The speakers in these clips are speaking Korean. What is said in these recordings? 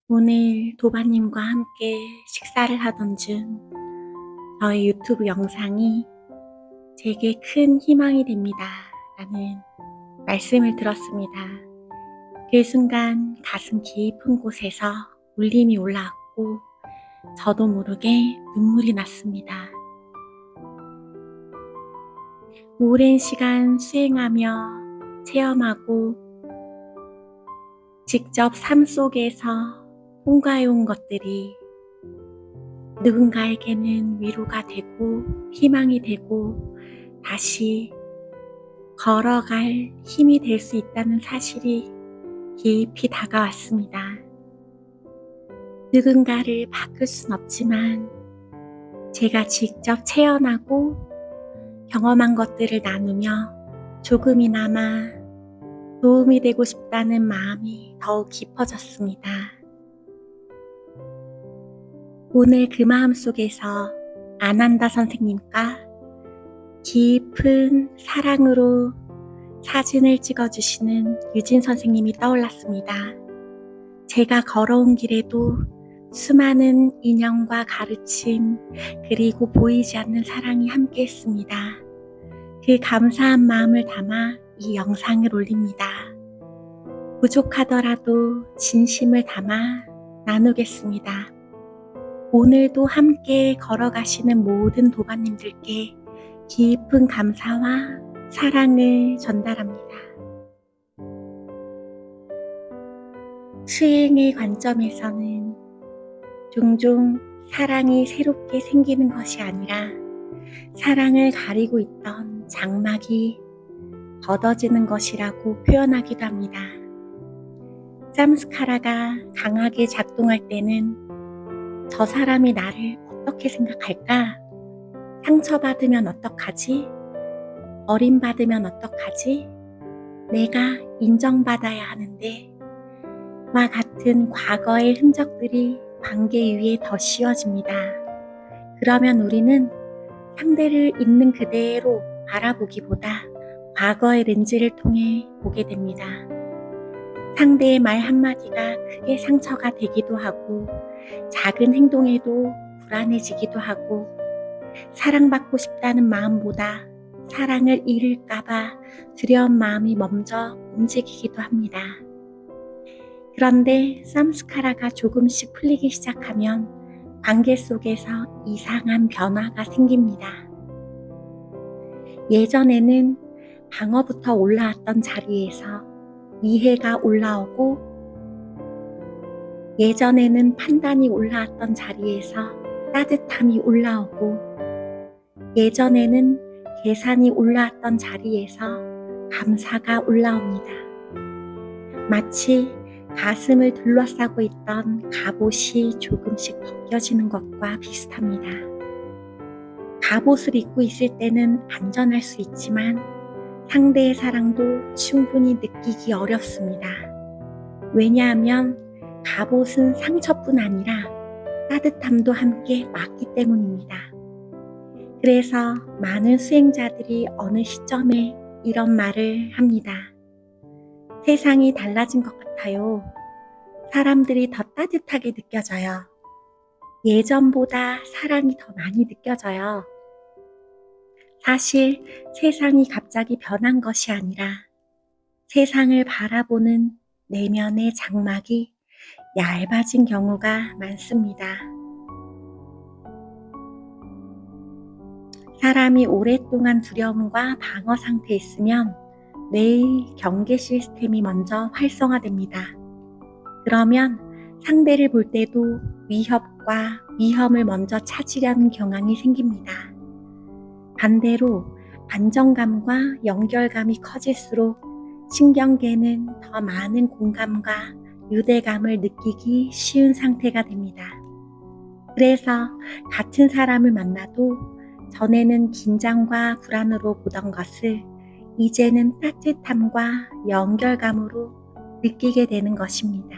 오늘 도바님과 함께 식사를 하던 중 저의 유튜브 영상이 제게 큰 희망이 됩니다. 라는 말씀을 들었습니다. 그 순간 가슴 깊은 곳에서 울림이 올라왔고 저도 모르게 눈물이 났습니다. 오랜 시간 수행하며 체험하고 직접 삶 속에서 통과해온 것들이 누군가에게는 위로가 되고 희망이 되고 다시 걸어갈 힘이 될 수 있다는 사실이 깊이 다가왔습니다. 누군가를 바꿀 순 없지만 제가 직접 체험하고 경험한 것들을 나누며 조금이나마 도움이 되고 싶다는 마음이 더욱 깊어졌습니다. 오늘 그 마음 속에서 아난다 선생님과 깊은 사랑으로 사진을 찍어주시는 유진 선생님이 떠올랐습니다. 제가 걸어온 길에도 수많은 인연과 가르침 그리고 보이지 않는 사랑이 함께했습니다. 그 감사한 마음을 담아 이 영상을 올립니다. 부족하더라도 진심을 담아 나누겠습니다. 오늘도 함께 걸어가시는 모든 도반님들께 깊은 감사와 사랑을 전달합니다. 수행의 관점에서는 종종 사랑이 새롭게 생기는 것이 아니라 사랑을 가리고 있던 장막이 걷어지는 것이라고 표현하기도 합니다. samskara가 강하게 작동할 때는 저 사람이 나를 어떻게 생각할까? 상처받으면 어떡하지? 버림받으면 어떡하지? 내가 인정받아야 하는데 와 같은 과거의 흔적들이 관계 위에 더 씌워집니다. 그러면 우리는 상대를 있는 그대로 바라보기보다 과거의 렌즈를 통해 보게 됩니다. 상대의 말 한마디가 크게 상처가 되기도 하고 작은 행동에도 불안해지기도 하고 사랑받고 싶다는 마음보다 사랑을 잃을까봐 두려운 마음이 먼저 움직이기도 합니다. 그런데 samskara가 조금씩 풀리기 시작하면 관계 속에서 이상한 변화가 생깁니다. 예전에는 방어부터 올라왔던 자리에서 이해가 올라오고 예전에는 판단이 올라왔던 자리에서 따뜻함이 올라오고 예전에는 계산이 올라왔던 자리에서 감사가 올라옵니다. 마치 가슴을 둘러싸고 있던 갑옷이 조금씩 벗겨지는 것과 비슷합니다. 갑옷을 입고 있을 때는 안전할 수 있지만 상대의 사랑도 충분히 느끼기 어렵습니다. 왜냐하면 갑옷은 상처뿐 아니라 따뜻함도 함께 맞기 때문입니다. 그래서 많은 수행자들이 어느 시점에 이런 말을 합니다. 세상이 달라진 것 같아요. 사람들이 더 따뜻하게 느껴져요. 예전보다 사랑이 더 많이 느껴져요. 사실 세상이 갑자기 변한 것이 아니라 세상을 바라보는 내면의 장막이 얇아진 경우가 많습니다. 사람이 오랫동안 두려움과 방어 상태에 있으면 뇌의 경계 시스템이 먼저 활성화됩니다. 그러면 상대를 볼 때도 위협과 위험을 먼저 찾으려는 경향이 생깁니다. 반대로 안정감과 연결감이 커질수록 신경계는 더 많은 공감과 유대감을 느끼기 쉬운 상태가 됩니다. 그래서 같은 사람을 만나도 전에는 긴장과 불안으로 보던 것을 이제는 따뜻함과 연결감으로 느끼게 되는 것입니다.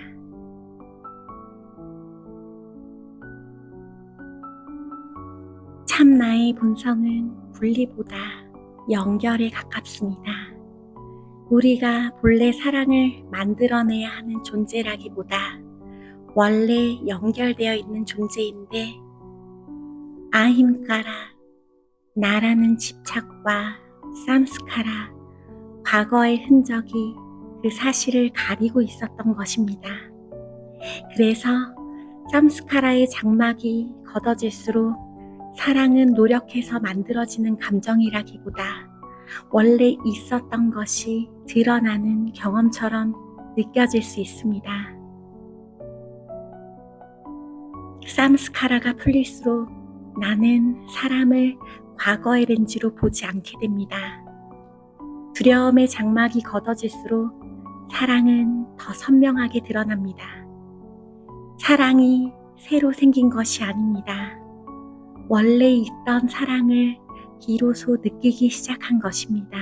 참 나의 본성은 분리보다 연결에 가깝습니다. 우리가 본래 사랑을 만들어내야 하는 존재라기보다 원래 연결되어 있는 존재인데 아힘까라, 나라는 집착과 삼스카라, 과거의 흔적이 그 사실을 가리고 있었던 것입니다. 그래서 삼스카라의 장막이 걷어질수록 사랑은 노력해서 만들어지는 감정이라기보다 원래 있었던 것이 드러나는 경험처럼 느껴질 수 있습니다. 삼스카라가 풀릴수록 나는 사람을 과거의 렌즈로 보지 않게 됩니다. 두려움의 장막이 걷어질수록 사랑은 더 선명하게 드러납니다. 사랑이 새로 생긴 것이 아닙니다. 원래 있던 사랑을 비로소 느끼기 시작한 것입니다.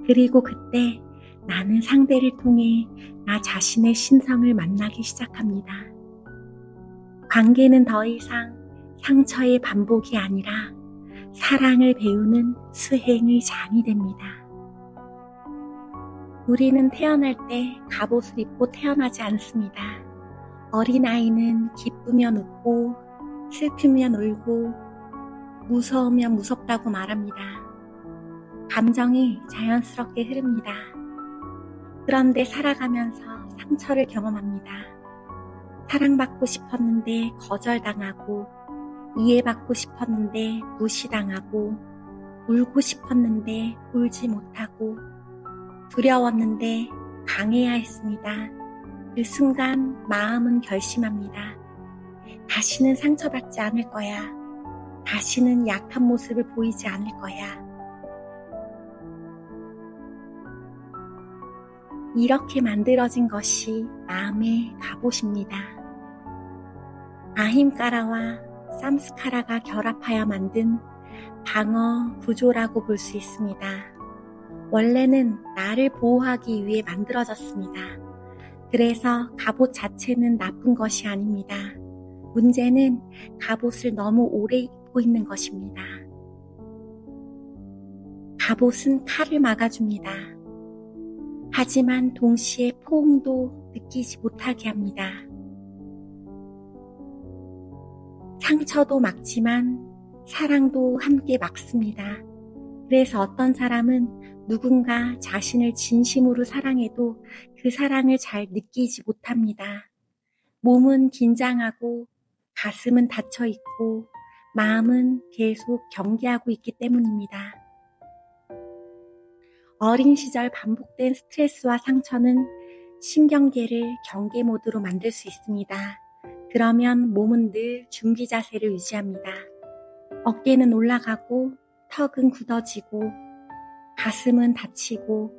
그리고 그때 나는 상대를 통해 나 자신의 신성을 만나기 시작합니다. 관계는 더 이상 상처의 반복이 아니라 사랑을 배우는 수행의 장이 됩니다. 우리는 태어날 때 갑옷을 입고 태어나지 않습니다. 어린아이는 기쁘면 웃고 슬프면 울고 무서우면 무섭다고 말합니다. 감정이 자연스럽게 흐릅니다. 그런데 살아가면서 상처를 경험합니다. 사랑받고 싶었는데 거절당하고, 이해받고 싶었는데 무시당하고, 울고 싶었는데 울지 못하고, 두려웠는데 강해야 했습니다. 그 순간 마음은 결심합니다. 다시는 상처받지 않을 거야. 다시는 약한 모습을 보이지 않을 거야. 이렇게 만들어진 것이 마음의 갑옷입니다. 아힘까라와 삼스카라가 결합하여 만든 방어 구조라고 볼 수 있습니다. 원래는 나를 보호하기 위해 만들어졌습니다. 그래서 갑옷 자체는 나쁜 것이 아닙니다. 문제는 갑옷을 너무 오래 입고 있는 것입니다. 갑옷은 칼을 막아줍니다. 하지만 동시에 포옹도 느끼지 못하게 합니다. 상처도 막지만 사랑도 함께 막습니다. 그래서 어떤 사람은 누군가 자신을 진심으로 사랑해도 그 사랑을 잘 느끼지 못합니다. 몸은 긴장하고 가슴은 닫혀있고 마음은 계속 경계하고 있기 때문입니다. 어린 시절 반복된 스트레스와 상처는 신경계를 경계 모드로 만들 수 있습니다. 그러면 몸은 늘 준비 자세를 유지합니다. 어깨는 올라가고 턱은 굳어지고 가슴은 닫히고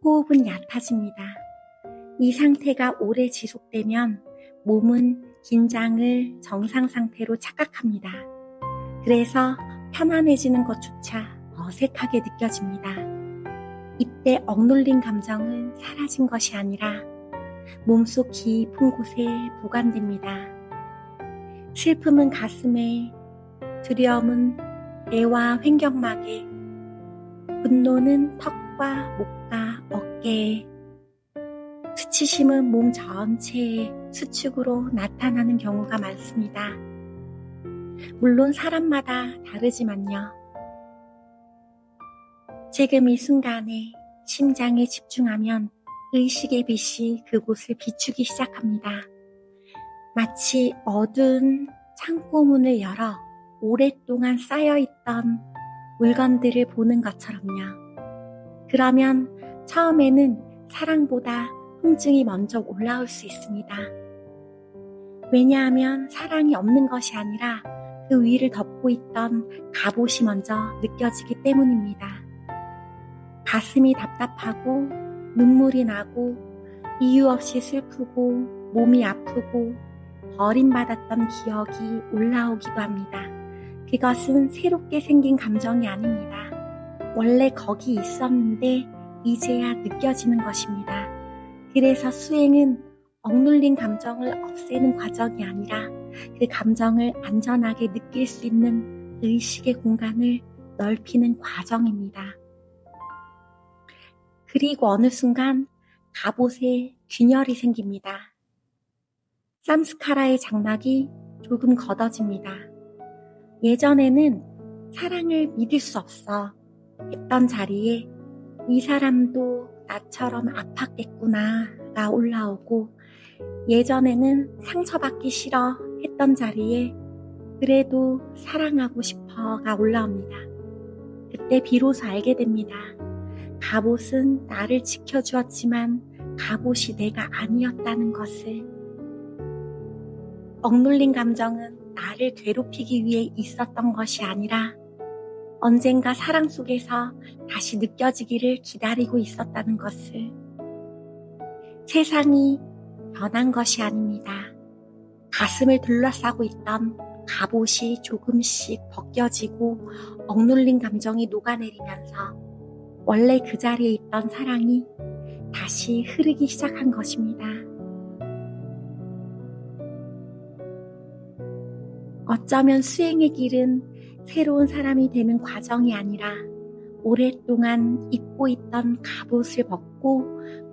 호흡은 얕아집니다. 이 상태가 오래 지속되면 몸은 긴장을 정상 상태로 착각합니다. 그래서 편안해지는 것조차 어색하게 느껴집니다. 이때 억눌린 감정은 사라진 것이 아니라 몸속 깊은 곳에 보관됩니다. 슬픔은 가슴에, 두려움은 배와 횡격막에, 분노는 턱과 목과 어깨에, 수치심은 몸 전체에 수축으로 나타나는 경우가 많습니다. 물론 사람마다 다르지만요. 지금 이 순간에 심장에 집중하면 의식의 빛이 그곳을 비추기 시작합니다. 마치 어두운 창고문을 열어 오랫동안 쌓여있던 물건들을 보는 것처럼요. 그러면 처음에는 사랑보다 통증이 먼저 올라올 수 있습니다. 왜냐하면 사랑이 없는 것이 아니라 그 위를 덮고 있던 갑옷이 먼저 느껴지기 때문입니다. 가슴이 답답하고 눈물이 나고 이유 없이 슬프고 몸이 아프고 버림받았던 기억이 올라오기도 합니다. 그것은 새롭게 생긴 감정이 아닙니다. 원래 거기 있었는데 이제야 느껴지는 것입니다. 그래서 수행은 억눌린 감정을 없애는 과정이 아니라 그 감정을 안전하게 느낄 수 있는 의식의 공간을 넓히는 과정입니다. 그리고 어느 순간 갑옷에 균열이 생깁니다. 쌈스카라의 장막이 조금 걷어집니다. 예전에는 사랑을 믿을 수 없어 했던 자리에 이 사람도 나처럼 아팠겠구나가 올라오고, 예전에는 상처받기 싫어 했던 자리에 그래도 사랑하고 싶어가 올라옵니다. 그때 비로소 알게 됩니다. 갑옷은 나를 지켜주었지만 갑옷이 내가 아니었다는 것을. 억눌린 감정은 나를 괴롭히기 위해 있었던 것이 아니라 언젠가 사랑 속에서 다시 느껴지기를 기다리고 있었다는 것을. 세상이 변한 것이 아닙니다. 가슴을 둘러싸고 있던 갑옷이 조금씩 벗겨지고 억눌린 감정이 녹아내리면서 원래 그 자리에 있던 사랑이 다시 흐르기 시작한 것입니다. 어쩌면 수행의 길은 새로운 사람이 되는 과정이 아니라 오랫동안 입고 있던 갑옷을 벗고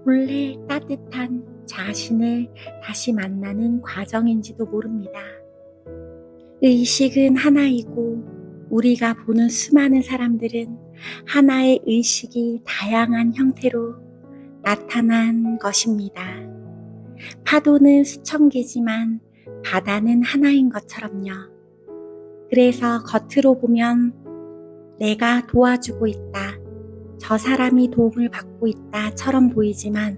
본래 따뜻한 자신을 다시 만나는 과정인지도 모릅니다. 의식은 하나이고 우리가 보는 수많은 사람들은 하나의 의식이 다양한 형태로 나타난 것입니다. 파도는 수천 개지만 바다는 하나인 것처럼요. 그래서 겉으로 보면 내가 도와주고 있다, 저 사람이 도움을 받고 있다처럼 보이지만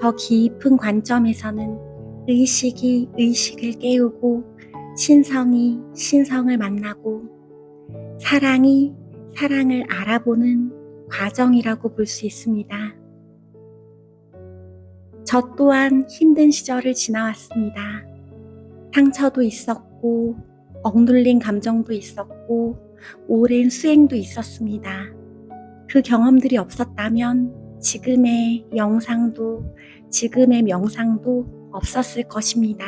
더 깊은 관점에서는 의식이 의식을 깨우고 신성이 신성을 만나고 사랑이 사랑을 알아보는 과정이라고 볼 수 있습니다. 저 또한 힘든 시절을 지나왔습니다. 상처도 있었고 억눌린 감정도 있었고 오랜 수행도 있었습니다. 그 경험들이 없었다면 지금의 영상도 지금의 명상도 없었을 것입니다.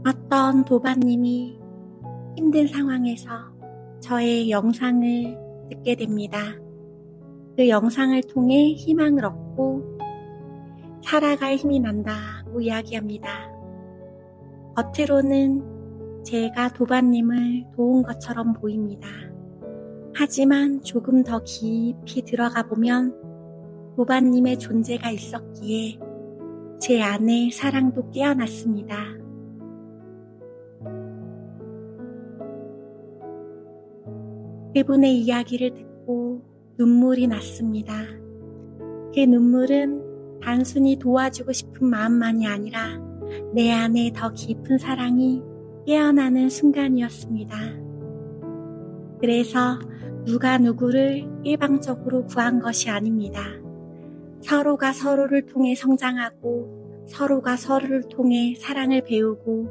어떤 도반님이 힘든 상황에서 저의 영상을 듣게 됩니다. 그 영상을 통해 희망을 얻고 살아갈 힘이 난다고 이야기합니다. 겉으로는 제가 도반님을 도운 것처럼 보입니다. 하지만 조금 더 깊이 들어가 보면 도반님의 존재가 있었기에 제 안에 사랑도 깨어났습니다. 그분의 이야기를 듣고 눈물이 났습니다. 그 눈물은 단순히 도와주고 싶은 마음만이 아니라 내 안에 더 깊은 사랑이 깨어나는 순간이었습니다. 그래서 누가 누구를 일방적으로 구한 것이 아닙니다. 서로가 서로를 통해 성장하고 서로가 서로를 통해 사랑을 배우고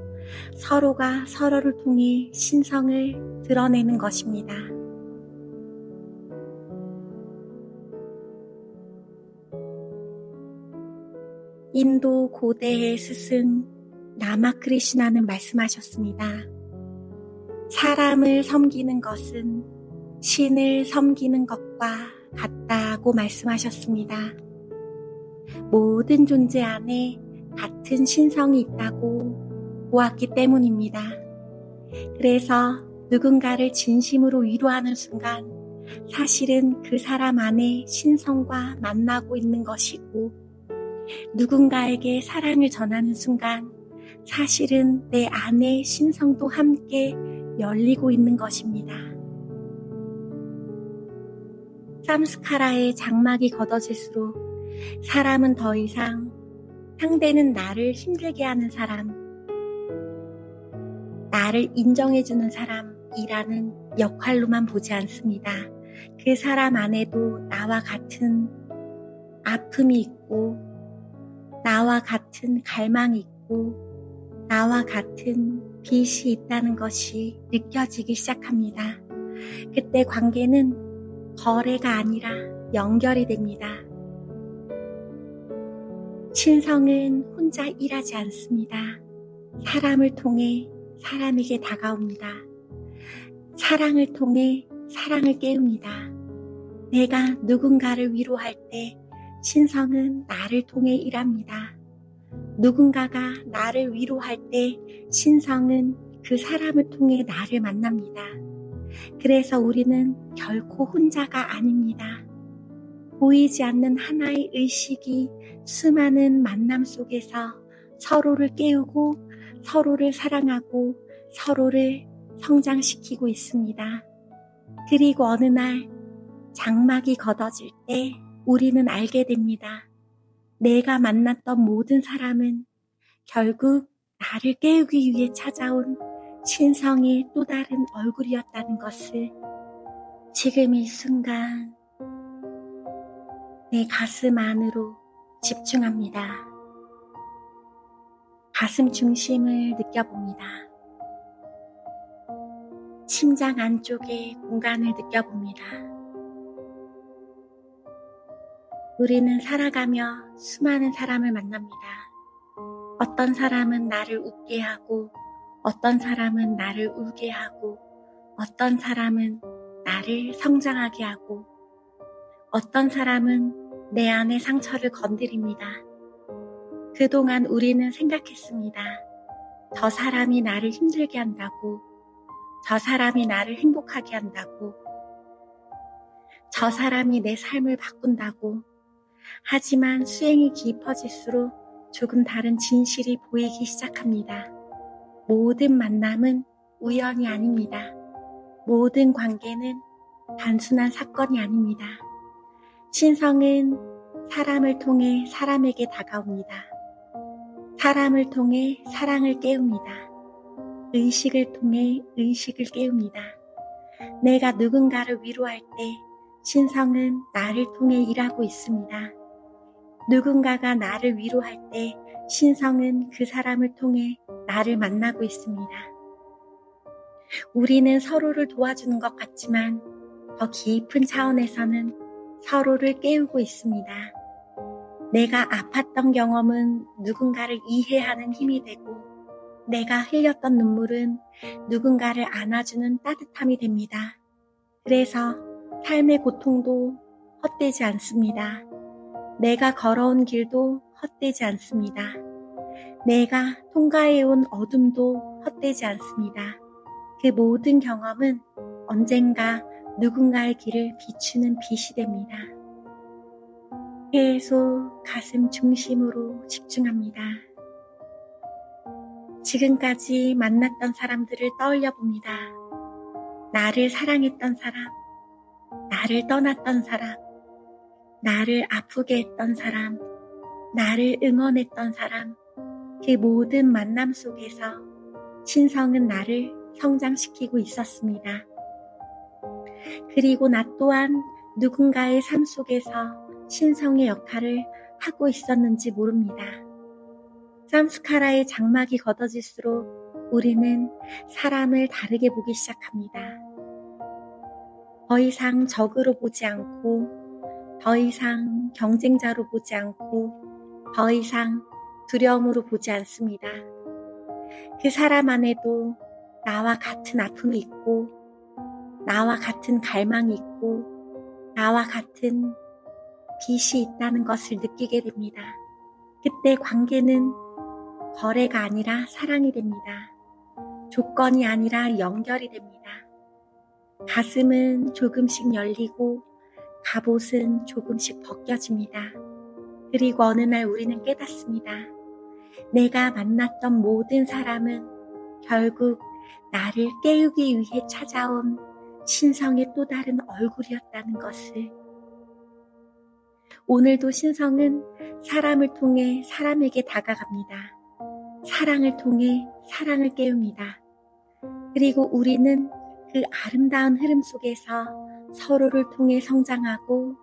서로가 서로를 통해 신성을 드러내는 것입니다. 인도 고대의 스승 라마크리시나는 말씀하셨습니다. 사람을 섬기는 것은 신을 섬기는 것과 같다고 말씀하셨습니다. 모든 존재 안에 같은 신성이 있다고 보았기 때문입니다. 그래서 누군가를 진심으로 위로하는 순간 사실은 그 사람 안에 신성과 만나고 있는 것이고, 누군가에게 사랑을 전하는 순간 사실은 내 안에 신성도 함께 열리고 있는 것입니다. 쌈스카라의 장막이 걷어질수록 사람은 더 이상 상대는 나를 힘들게 하는 사람, 나를 인정해주는 사람이라는 역할로만 보지 않습니다. 그 사람 안에도 나와 같은 아픔이 있고 나와 같은 갈망이 있고 나와 같은 빛이 있다는 것이 느껴지기 시작합니다. 그때 관계는 거래가 아니라 연결이 됩니다. 신성은 혼자 일하지 않습니다. 사람을 통해 사람에게 다가옵니다. 사랑을 통해 사랑을 깨웁니다. 내가 누군가를 위로할 때 신성은 나를 통해 일합니다. 누군가가 나를 위로할 때 신성은 그 사람을 통해 나를 만납니다. 그래서 우리는 결코 혼자가 아닙니다. 보이지 않는 하나의 의식이 수많은 만남 속에서 서로를 깨우고 서로를 사랑하고 서로를 성장시키고 있습니다. 그리고 어느 날 장막이 걷어질 때 우리는 알게 됩니다. 내가 만났던 모든 사람은 결국 나를 깨우기 위해 찾아온 신성의 또 다른 얼굴이었다는 것을 지금 이 순간 내 가슴 안으로 집중합니다. 가슴 중심을 느껴봅니다. 심장 안쪽의 공간을 느껴봅니다. 우리는 살아가며 수많은 사람을 만납니다. 어떤 사람은 나를 웃게 하고, 어떤 사람은 나를 울게 하고, 어떤 사람은 나를 성장하게 하고, 어떤 사람은 내 안의 상처를 건드립니다. 그동안 우리는 생각했습니다. 저 사람이 나를 힘들게 한다고, 저 사람이 나를 행복하게 한다고, 저 사람이 내 삶을 바꾼다고. 하지만 수행이 깊어질수록 조금 다른 진실이 보이기 시작합니다. 모든 만남은 우연이 아닙니다. 모든 관계는 단순한 사건이 아닙니다. 신성은 사람을 통해 사람에게 다가옵니다. 사람을 통해 사랑을 깨웁니다. 의식을 통해 의식을 깨웁니다. 내가 누군가를 위로할 때 신성은 나를 통해 일하고 있습니다. 누군가가 나를 위로할 때 신성은 그 사람을 통해 나를 만나고 있습니다. 우리는 서로를 도와주는 것 같지만 더 깊은 차원에서는 서로를 깨우고 있습니다. 내가 아팠던 경험은 누군가를 이해하는 힘이 되고, 내가 흘렸던 눈물은 누군가를 안아주는 따뜻함이 됩니다. 그래서 삶의 고통도 헛되지 않습니다. 내가 걸어온 길도 헛되지 않습니다. 내가 통과해온 어둠도 헛되지 않습니다. 그 모든 경험은 언젠가 누군가의 길을 비추는 빛이 됩니다. 계속 가슴 중심으로 집중합니다. 지금까지 만났던 사람들을 떠올려 봅니다. 나를 사랑했던 사람, 나를 떠났던 사람, 나를 아프게 했던 사람, 나를 응원했던 사람, 그 모든 만남 속에서 신성은 나를 성장시키고 있었습니다. 그리고 나 또한 누군가의 삶 속에서 신성의 역할을 하고 있었는지 모릅니다. 삼스카라의 장막이 걷어질수록 우리는 사람을 다르게 보기 시작합니다. 더 이상 적으로 보지 않고, 더 이상 경쟁자로 보지 않고, 더 이상 두려움으로 보지 않습니다. 그 사람 안에도 나와 같은 아픔이 있고, 나와 같은 갈망이 있고, 나와 같은 빛이 있다는 것을 느끼게 됩니다. 그때 관계는 거래가 아니라 사랑이 됩니다. 조건이 아니라 연결이 됩니다. 가슴은 조금씩 열리고 갑옷은 조금씩 벗겨집니다. 그리고 어느 날 우리는 깨닫습니다. 내가 만났던 모든 사람은 결국 나를 깨우기 위해 찾아온 신성의 또 다른 얼굴이었다는 것을. 오늘도 신성은 사람을 통해 사람에게 다가갑니다. 사랑을 통해 사랑을 깨웁니다. 그리고 우리는 그 아름다운 흐름 속에서 서로를 통해 성장하고,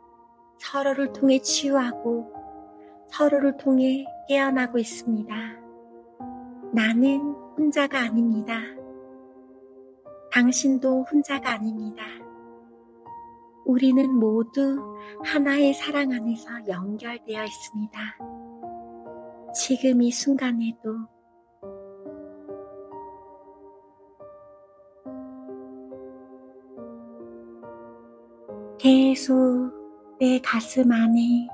서로를 통해 치유하고, 서로를 통해 깨어나고 있습니다. 나는 혼자가 아닙니다. 당신도 혼자가 아닙니다. 우리는 모두 하나의 사랑 안에서 연결되어 있습니다. 지금 이 순간에도 계속 내 가슴 안에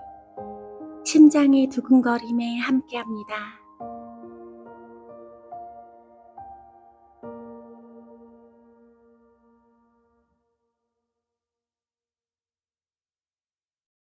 심장의 두근거림에 함께합니다.